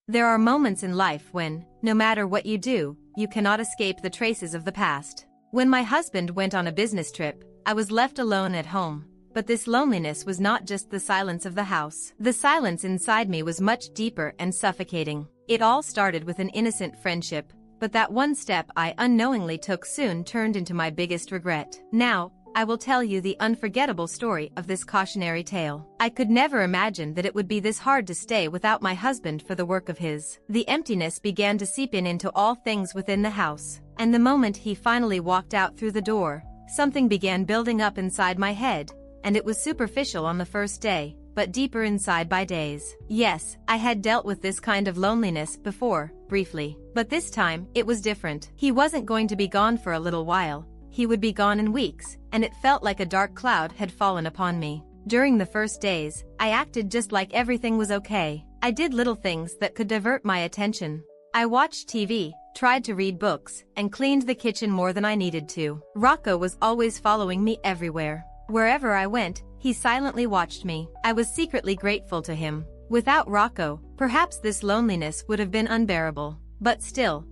There are moments in life when, no matter what you do, you cannot escape the traces of the past. When my husband went on a business trip, I was left alone at home. But this loneliness was not just the silence of the house. The silence inside me was much deeper and suffocating. It all started with an innocent friendship, but that one step I unknowingly took soon turned into my biggest regret. Now, I will tell you the unforgettable story of this cautionary tale. I could never imagine that it would be this hard to stay without my husband for the work of his. The emptiness began to seep into all things within the house, and the moment he finally walked out through the door, something began building up inside my head, and it was superficial on the first day, but deeper inside by days. Yes, I had dealt with this kind of loneliness before, briefly, but this time, it was different. He wasn't going to be gone for a little while. He would be gone in weeks, and it felt like a dark cloud had fallen upon me. During the first days, I acted just like everything was okay. I did little things that could divert my attention. I watched TV, tried to read books, and cleaned the kitchen more than I needed to. Rocco was always following me everywhere. Wherever I went, he silently watched me. I was secretly grateful to him. Without Rocco, perhaps this loneliness would have been unbearable. But still,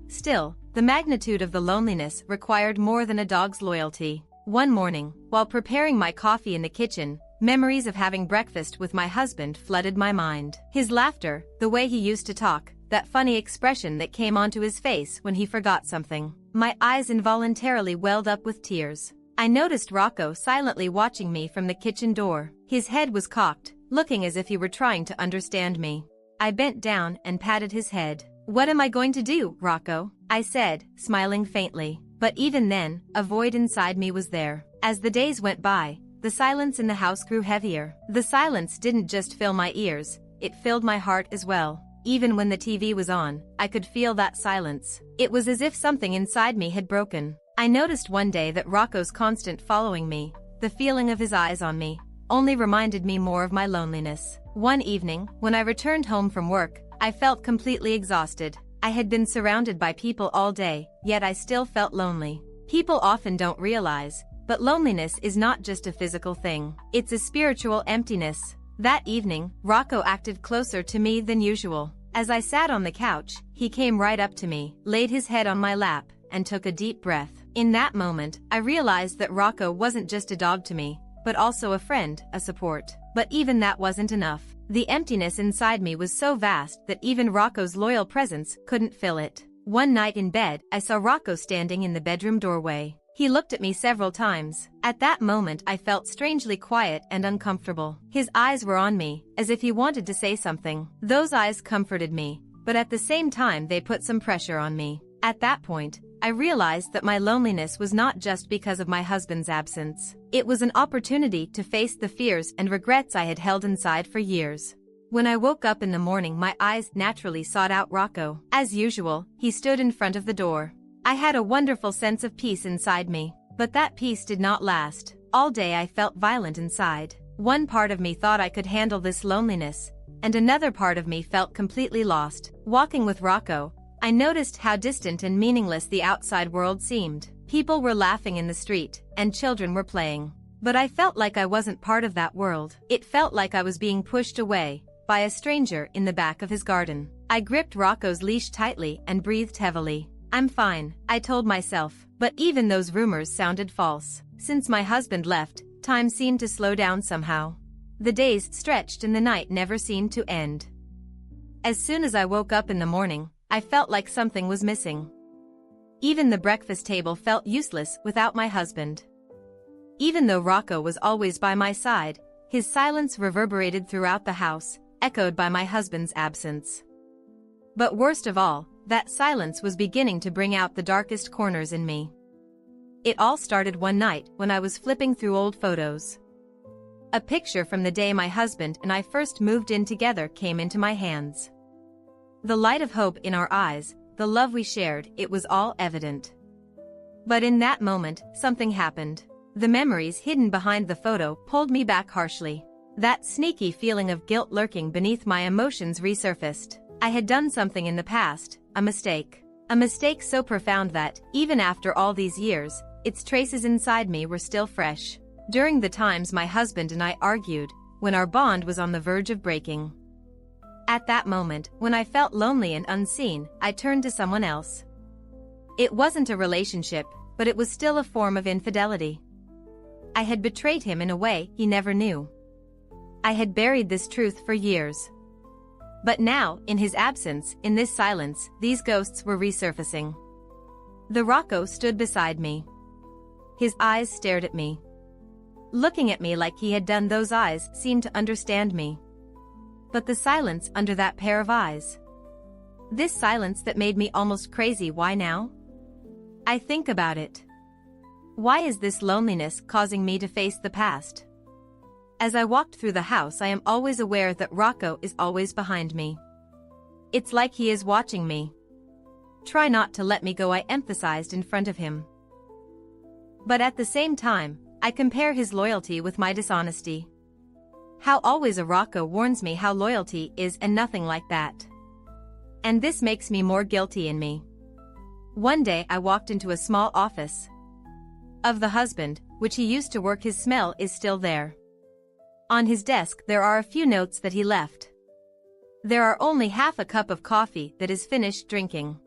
the magnitude of the loneliness required more than a dog's loyalty. One morning, while preparing my coffee in the kitchen, memories of having breakfast with my husband flooded my mind. His laughter, the way he used to talk, that funny expression that came onto his face when he forgot something. My eyes involuntarily welled up with tears. I noticed Rocco silently watching me from the kitchen door. His head was cocked, looking as if he were trying to understand me. I bent down and patted his head. "What am I going to do, Rocco?" I said, smiling faintly. But even then, a void inside me was there. As the days went by, the silence in the house grew heavier. The silence didn't just fill my ears, it filled my heart as well. Even when the TV was on, I could feel that silence. It was as if something inside me had broken. I noticed one day that Rocco's constant following me, the feeling of his eyes on me, only reminded me more of my loneliness. One evening, when I returned home from work, I felt completely exhausted. I had been surrounded by people all day, yet I still felt lonely. People often don't realize, but loneliness is not just a physical thing. It's a spiritual emptiness. That evening, Rocco acted closer to me than usual. As I sat on the couch, he came right up to me, laid his head on my lap, and took a deep breath. In that moment, I realized that Rocco wasn't just a dog to me, but also a friend, a support. But even that wasn't enough. The emptiness inside me was so vast that even Rocco's loyal presence couldn't fill it. One night in bed, I saw Rocco standing in the bedroom doorway. He looked at me several times. At that moment, I felt strangely quiet and uncomfortable. His eyes were on me, as if he wanted to say something. Those eyes comforted me, but at the same time they put some pressure on me. At that point, I realized that my loneliness was not just because of my husband's absence. It was an opportunity to face the fears and regrets I had held inside for years. When I woke up in the morning, my eyes naturally sought out Rocco. As usual, he stood in front of the door. I had a wonderful sense of peace inside me, but that peace did not last. All day I felt violent inside. One part of me thought I could handle this loneliness, and another part of me felt completely lost. Walking with Rocco, I noticed how distant and meaningless the outside world seemed. People were laughing in the street, and children were playing. But I felt like I wasn't part of that world. It felt like I was being pushed away by a stranger in the back of his garden. I gripped Rocco's leash tightly and breathed heavily. "I'm fine," I told myself, but even those rumors sounded false. Since my husband left, time seemed to slow down somehow. The days stretched and the night never seemed to end. As soon as I woke up in the morning, I felt like something was missing. Even the breakfast table felt useless without my husband. Even though Rocco was always by my side, his silence reverberated throughout the house, echoed by my husband's absence. But worst of all, that silence was beginning to bring out the darkest corners in me. It all started one night when I was flipping through old photos. A picture from the day my husband and I first moved in together came into my hands. The light of hope in our eyes, the love we shared, it was all evident. But in that moment, something happened. The memories hidden behind the photo pulled me back harshly. That sneaky feeling of guilt lurking beneath my emotions resurfaced. I had done something in the past, a mistake. A mistake so profound that, even after all these years, its traces inside me were still fresh. During the times my husband and I argued, when our bond was on the verge of breaking, At that moment, when I felt lonely and unseen, I turned to someone else. It wasn't a relationship, but it was still a form of infidelity. I had betrayed him in a way he never knew. I had buried this truth for years. But now, in his absence, in this silence, these ghosts were resurfacing. The Rocco stood beside me. His eyes stared at me. Looking at me like he had done, those eyes seemed to understand me. But the silence under that pair of eyes. This silence that made me almost crazy. Why now? I think about it. Why is this loneliness causing me to face the past? As I walked through the house, I am always aware that Rocco is always behind me. It's like he is watching me. Try not to let me go, I emphasized in front of him. But at the same time, I compare his loyalty with my dishonesty. How always a Rocco warns me how loyalty is and nothing like that. And this makes me more guilty in me. One day I walked into a small office of the husband, which he used to work. His smell is still there. On his desk there are a few notes that he left. There are only half a cup of coffee that is finished drinking.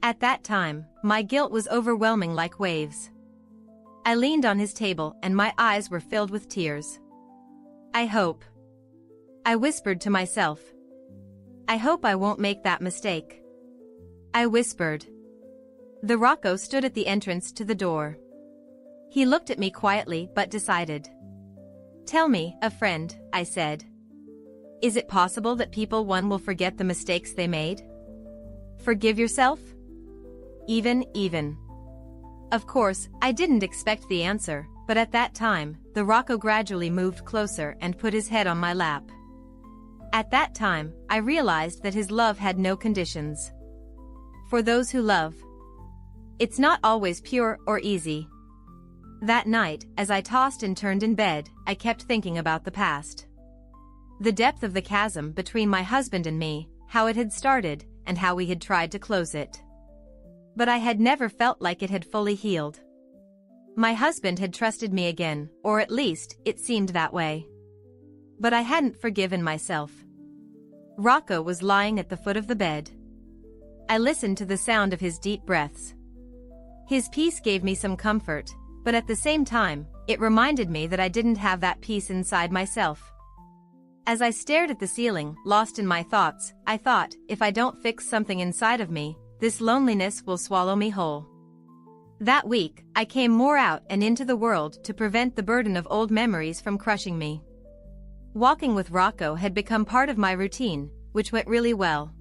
At that time, my guilt was overwhelming like waves. I leaned on his table and my eyes were filled with tears. I whispered to myself. I hope I won't make that mistake. I whispered. The Rocco stood at the entrance to the door. He looked at me quietly but decided. Tell me, a friend, I said. Is it possible that people one will forget the mistakes they made? Forgive yourself? Even. Of course, I didn't expect the answer, but at that time, the Rocco gradually moved closer and put his head on my lap. At that time, I realized that his love had no conditions. For those who love, it's not always pure or easy. That night, as I tossed and turned in bed, I kept thinking about the past. The depth of the chasm between my husband and me, how it had started, and how we had tried to close it. But I had never felt like it had fully healed. My husband had trusted me again, or at least, it seemed that way. But I hadn't forgiven myself. Rocco was lying at the foot of the bed. I listened to the sound of his deep breaths. His peace gave me some comfort, but at the same time, it reminded me that I didn't have that peace inside myself. As I stared at the ceiling, lost in my thoughts, I thought, if I don't fix something inside of me, this loneliness will swallow me whole. That week, I came more out and into the world to prevent the burden of old memories from crushing me. Walking with Rocco had become part of my routine, which went really well.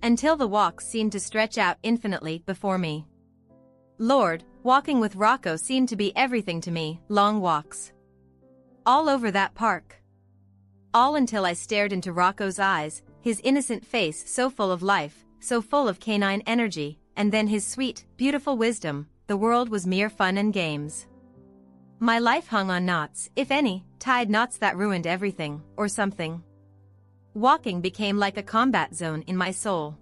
Until the walks seemed to stretch out infinitely before me. Lord, walking with Rocco seemed to be everything to me, long walks. All over that park. All until I stared into Rocco's eyes, his innocent face so full of life, so full of canine energy, and then his sweet, beautiful wisdom. The world was mere fun and games. My life hung on knots, if any, tied knots that ruined everything, or something. Walking became like a combat zone in my soul.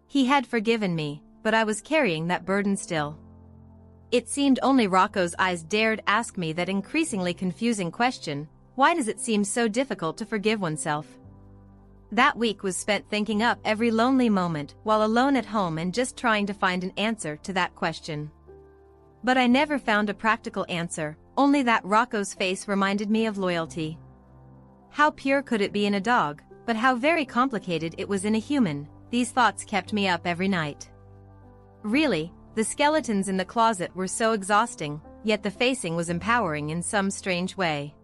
He had forgiven me, but I was carrying that burden still. It seemed only Rocco's eyes dared ask me that increasingly confusing question, why does it seem so difficult to forgive oneself? That week was spent thinking up every lonely moment while alone at home and just trying to find an answer to that question. But I never found a practical answer, only that Rocco's face reminded me of loyalty. How pure could it be in a dog, but how very complicated it was in a human. These thoughts kept me up every night. Really, the skeletons in the closet were so exhausting, yet the facing was empowering in some strange way.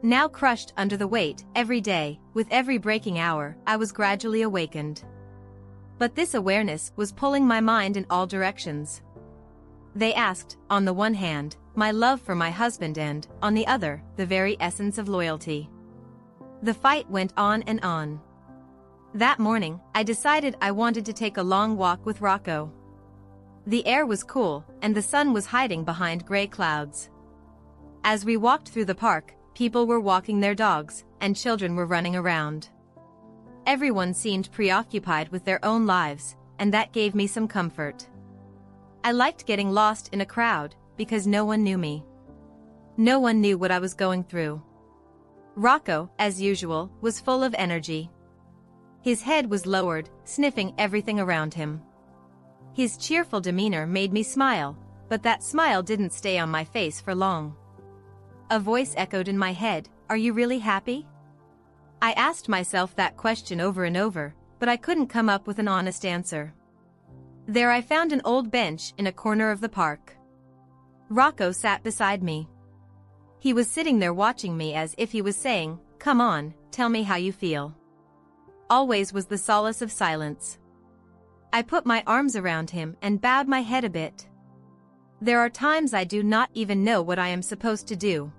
Now crushed under the weight, every day, with every breaking hour, I was gradually awakened. But this awareness was pulling my mind in all directions. They asked, on the one hand, my love for my husband and, on the other, the very essence of loyalty. The fight went on and on. That morning, I decided I wanted to take a long walk with Rocco. The air was cool, and the sun was hiding behind gray clouds. As we walked through the park, people were walking their dogs, and children were running around. Everyone seemed preoccupied with their own lives, and that gave me some comfort. I liked getting lost in a crowd, because no one knew me. No one knew what I was going through. Rocco, as usual, was full of energy. His head was lowered, sniffing everything around him. His cheerful demeanor made me smile, but that smile didn't stay on my face for long. A voice echoed in my head, "Are you really happy?" I asked myself that question over and over, but I couldn't come up with an honest answer. There I found an old bench in a corner of the park. Rocco sat beside me. He was sitting there watching me as if he was saying, "Come on, tell me how you feel." Always was the solace of silence. I put my arms around him and bowed my head a bit. There are times I do not even know what I am supposed to do.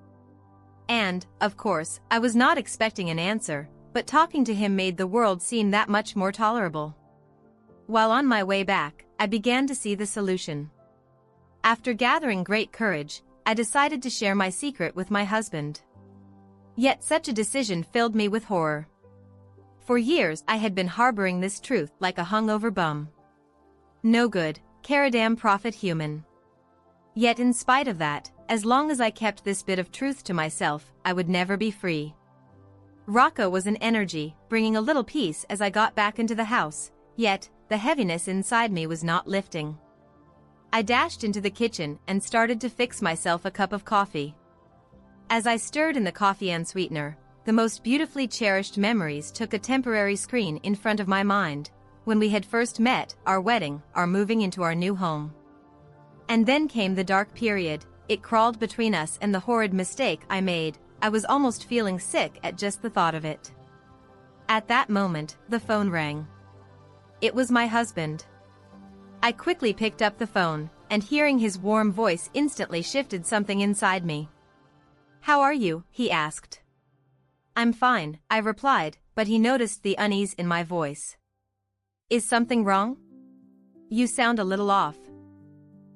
And, of course, I was not expecting an answer, but talking to him made the world seem that much more tolerable. While on my way back, I began to see the solution. After gathering great courage, I decided to share my secret with my husband. Yet such a decision filled me with horror. For years I had been harboring this truth like a hungover bum. No good, caradam prophet human. Yet in spite of that, as long as I kept this bit of truth to myself, I would never be free. Rocco was an energy, bringing a little peace as I got back into the house, yet, the heaviness inside me was not lifting. I dashed into the kitchen and started to fix myself a cup of coffee. As I stirred in the coffee and sweetener, the most beautifully cherished memories took a temporary screen in front of my mind, when we had first met, our wedding, our moving into our new home. And then came the dark period. It crawled between us and the horrid mistake I made. I was almost feeling sick at just the thought of it. At that moment, the phone rang. It was my husband. I quickly picked up the phone, and hearing his warm voice instantly shifted something inside me. "How are you?" he asked. "I'm fine," I replied, but he noticed the unease in my voice. "Is something wrong? You sound a little off."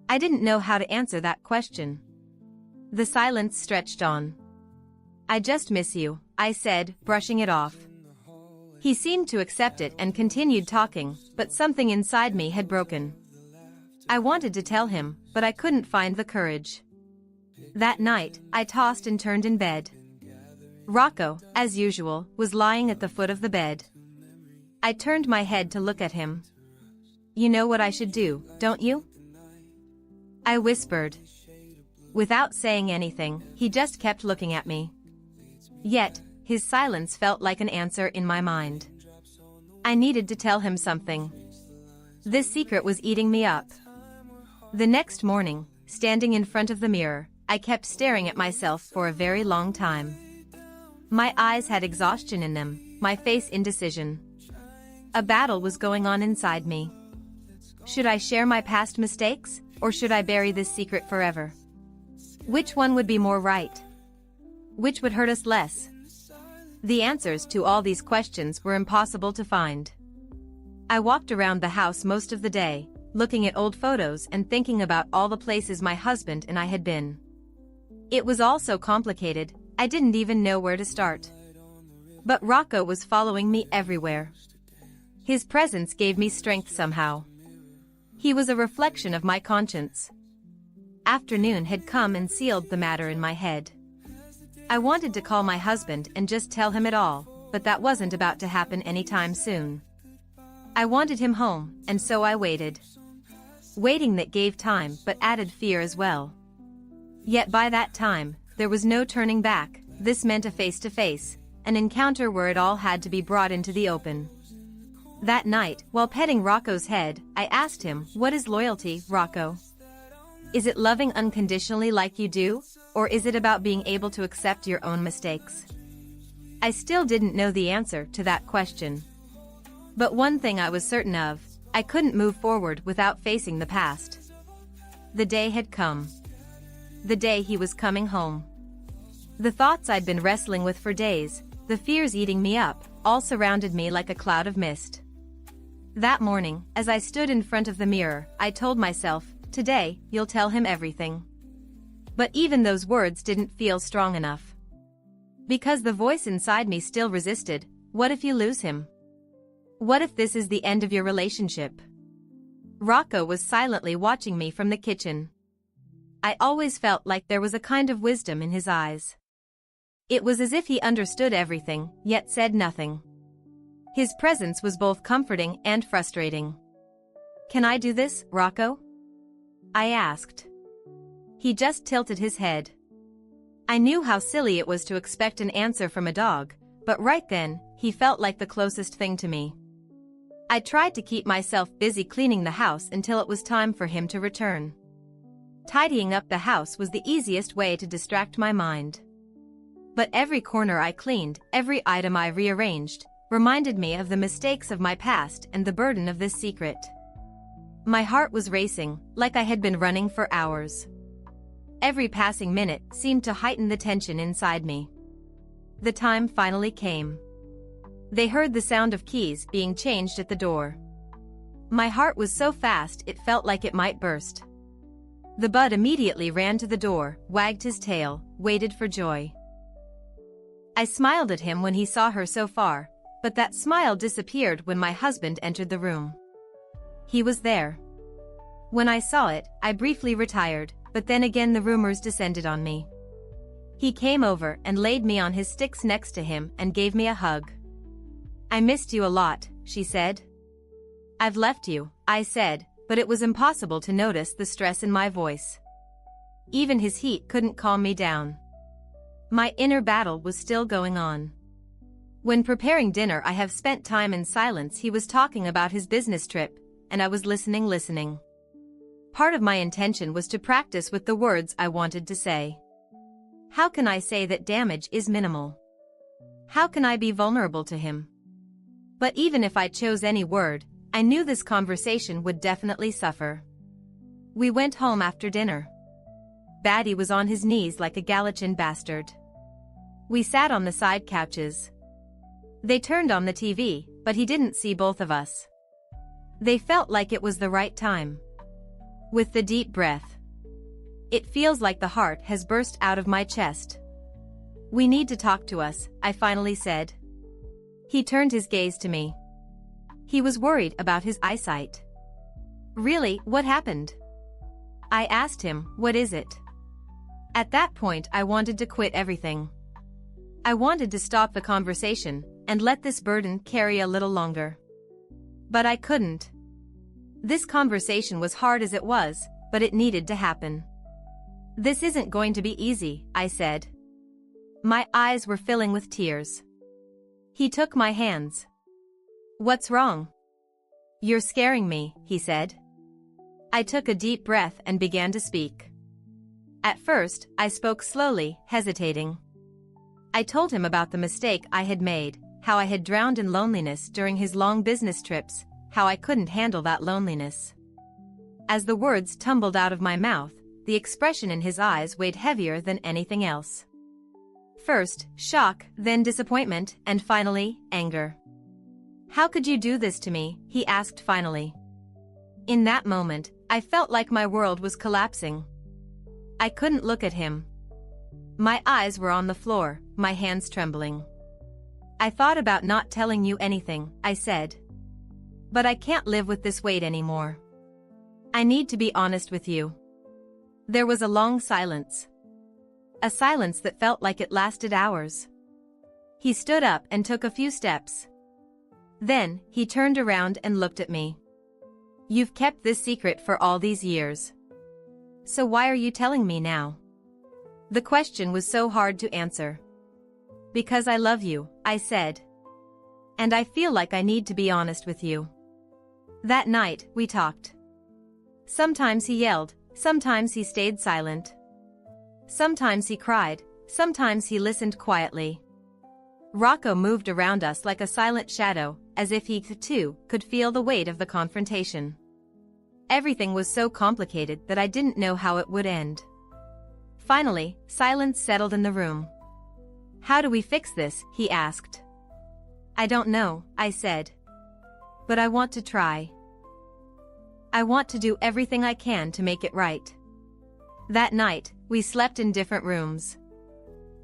I didn't know how to answer that question. The silence stretched on. "I just miss you," I said, brushing it off. He seemed to accept it and continued talking, but something inside me had broken. I wanted to tell him, but I couldn't find the courage. That night, I tossed and turned in bed. Rocco, as usual, was lying at the foot of the bed. I turned my head to look at him. "You know what I should do, don't you?" I whispered. Without saying anything, he just kept looking at me. Yet, his silence felt like an answer in my mind. I needed to tell him something. This secret was eating me up. The next morning, standing in front of the mirror, I kept staring at myself for a very long time. My eyes had exhaustion in them, my face indecision. A battle was going on inside me. Should I share my past mistakes, or should I bury this secret forever? Which one would be more right? Which would hurt us less? The answers to all these questions were impossible to find. I walked around the house most of the day, looking at old photos and thinking about all the places my husband and I had been. It was all so complicated, I didn't even know where to start. But Rocco was following me everywhere. His presence gave me strength somehow. He was a reflection of my conscience. Afternoon had come and sealed the matter in my head. I wanted to call my husband and just tell him it all, but that wasn't about to happen anytime soon. I wanted him home, and so I waited. Waiting that gave time but added fear as well. Yet by that time, there was no turning back. This meant a face-to-face, an encounter where it all had to be brought into the open. That night, while petting Rocco's head, I asked him, "What is loyalty, Rocco? Is it loving unconditionally like you do, or is it about being able to accept your own mistakes?" I still didn't know the answer to that question. But one thing I was certain of, I couldn't move forward without facing the past. The day had come. The day he was coming home. The thoughts I'd been wrestling with for days, the fears eating me up, all surrounded me like a cloud of mist. That morning, as I stood in front of the mirror, I told myself, "Today, you'll tell him everything." But even those words didn't feel strong enough. Because the voice inside me still resisted. What if you lose him? What if this is the end of your relationship? Rocco was silently watching me from the kitchen. I always felt like there was a kind of wisdom in his eyes. It was as if he understood everything, yet said nothing. His presence was both comforting and frustrating. "Can I do this, Rocco?" I asked. He just tilted his head. I knew how silly it was to expect an answer from a dog, but right then, he felt like the closest thing to me. I tried to keep myself busy cleaning the house until it was time for him to return. Tidying up the house was the easiest way to distract my mind. But every corner I cleaned, every item I rearranged, reminded me of the mistakes of my past and the burden of this secret. My heart was racing, like I had been running for hours. Every passing minute seemed to heighten the tension inside me. The time finally came. They heard the sound of keys being changed at the door. My heart was so fast it felt like it might burst. The bud immediately ran to the door, wagged his tail, waited for joy. I smiled at him when he saw her so far, but that smile disappeared when my husband entered the room. He was there. When I saw it, I briefly retired, but then again the rumors descended on me. He came over and laid me on his sticks next to him and gave me a hug. "I missed you a lot," she said. "I've left you," I said, but it was impossible to notice the stress in my voice. Even his heat couldn't calm me down. My inner battle was still going on. When preparing dinner, I have spent time in silence. He was talking about his business trip, and I was listening. Part of my intention was to practice with the words I wanted to say. How can I say that damage is minimal? How can I be vulnerable to him? But even if I chose any word, I knew this conversation would definitely suffer. We went home after dinner. Batty was on his knees like a Galician bastard. We sat on the side couches. They turned on the TV, but he didn't see both of us. They felt like it was the right time. With the deep breath. "It feels like the heart has burst out of my chest. We need to talk to us," I finally said. He turned his gaze to me. He was worried about his eyesight. "Really, what happened?" I asked him, "What is it?" At that point I wanted to quit everything. I wanted to stop the conversation and let this burden carry a little longer. But I couldn't. This conversation was hard as it was, but it needed to happen. "This isn't going to be easy," I said. My eyes were filling with tears. He took my hands. "What's wrong?" "You're scaring me," he said. I took a deep breath and began to speak. At first, I spoke slowly, hesitating. I told him about the mistake I had made, how I had drowned in loneliness during his long business trips, how I couldn't handle that loneliness. As the words tumbled out of my mouth, the expression in his eyes weighed heavier than anything else. First, shock, then disappointment, and finally, anger. "How could you do this to me?" he asked finally. In that moment, I felt like my world was collapsing. I couldn't look at him. My eyes were on the floor, my hands trembling. "I thought about not telling you anything," I said. "But I can't live with this weight anymore. I need to be honest with you." There was a long silence. A silence that felt like it lasted hours. He stood up and took a few steps. Then, he turned around and looked at me. "You've kept this secret for all these years. So why are you telling me now?" The question was so hard to answer. "Because I love you," I said. "And I feel like I need to be honest with you." That night, we talked. Sometimes he yelled, sometimes he stayed silent. Sometimes he cried, sometimes he listened quietly. Rocco moved around us like a silent shadow, as if he, too, could feel the weight of the confrontation. Everything was so complicated that I didn't know how it would end. Finally, silence settled in the room. "How do we fix this?" he asked. "I don't know," I said. "But I want to try. I want to do everything I can to make it right." That night, we slept in different rooms.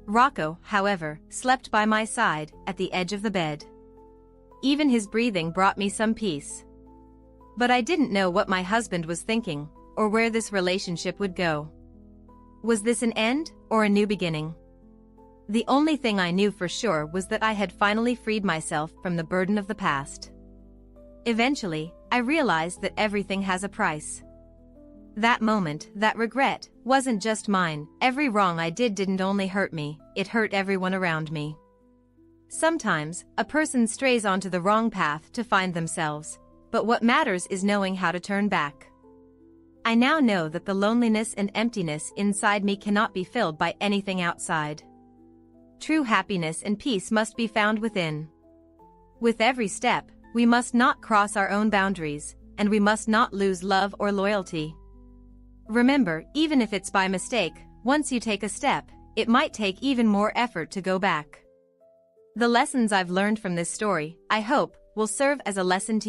Rocco, however, slept by my side, at the edge of the bed. Even his breathing brought me some peace. But I didn't know what my husband was thinking, or where this relationship would go. Was this an end, or a new beginning? The only thing I knew for sure was that I had finally freed myself from the burden of the past. Eventually, I realized that everything has a price. That moment, that regret, wasn't just mine. Every wrong I did didn't only hurt me, it hurt everyone around me. Sometimes, a person strays onto the wrong path to find themselves, but what matters is knowing how to turn back. I now know that the loneliness and emptiness inside me cannot be filled by anything outside. True happiness and peace must be found within. With every step, we must not cross our own boundaries, and we must not lose love or loyalty. Remember, even if it's by mistake, once you take a step, it might take even more effort to go back. The lessons I've learned from this story, I hope, will serve as a lesson to